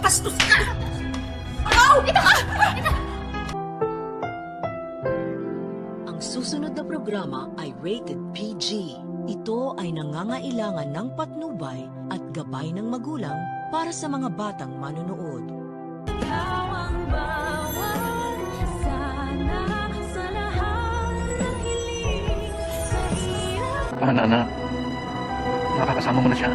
Bastos ka! Oh! Ito ka! Ang susunod na programa ay rated PG. Ito ay nangangailangan ng patnubay at gabay ng magulang para sa mga batang manunood. Paano na? Nakakasama mo na siya.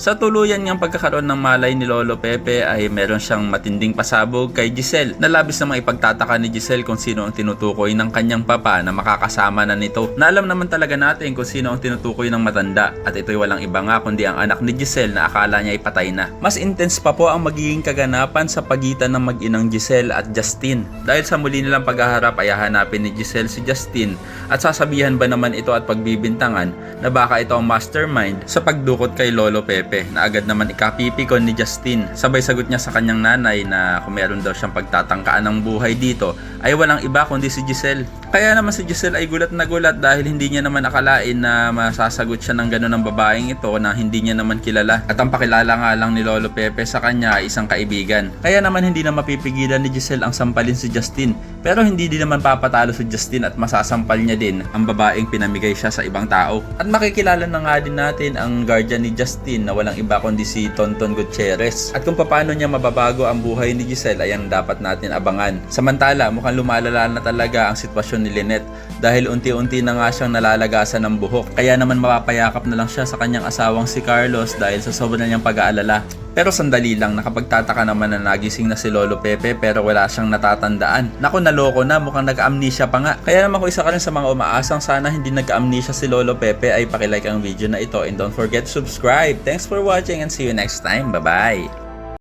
Sa tuluyan niyang pagkakaroon ng malay ni Lolo Pepe ay meron siyang matinding pasabog kay Giselle na labis namang ipagtataka ni Giselle kung sino ang tinutukoy ng kanyang papa na makakasama na nito. Na alam naman talaga natin kung sino ang tinutukoy ng matanda at ito'y walang iba nga kundi ang anak ni Giselle na akala niya ay patay na. Mas intense pa po ang magiging kaganapan sa pagitan ng mag-inang Giselle at Justin. Dahil sa muli nilang paghaharap ay hahanapin ni Giselle si Justin at sasabihan ba naman ito at pagbibintangan na baka ito ang mastermind sa pagdukot kay Lolo Pepe na agad naman ikapipikon ni Justin. Sabay sagot niya sa kanyang nanay na kung meron daw siyang pagtatangkaan ng buhay dito ay walang iba kundi si Giselle. Kaya naman si Giselle ay gulat na gulat dahil hindi niya naman akalain na masasagot siya ng gano'n ng babaeng ito na hindi niya naman kilala. At ang pakilala nga lang ni Lolo Pepe sa kanya ay isang kaibigan. Kaya naman hindi na mapipigilan ni Giselle ang sampalin si Justin. Pero hindi din naman papatalo si Justin at masasampal niya din ang babaeng pinamigay siya sa ibang tao. At makikilala na nga din natin ang guardian ni Justin na walang iba kundi si Tonton Gutierrez. At kung paano niya mababago ang buhay ni Giselle ay ang dapat natin abangan. Samantala, mukhang lumalala na talaga ang sitwasyon ni Lynette dahil unti-unti na nga siyang nalalagasan ng buhok. Kaya naman mapapayakap na lang siya sa kanyang asawang si Carlos dahil sa sobrang niyang pag-aalala. Pero sandali lang, nakapagtataka naman na nagising na si Lolo Pepe pero wala siyang natatandaan. Naku, naloko na, mukhang nag-amnesia pa nga. Kaya naman kung isa ka rin sa mga umaasang sana hindi nag-amnesia si Lolo Pepe ay pakilike ang video na ito and don't forget to subscribe. Thanks for watching and see you next time. Bye-bye!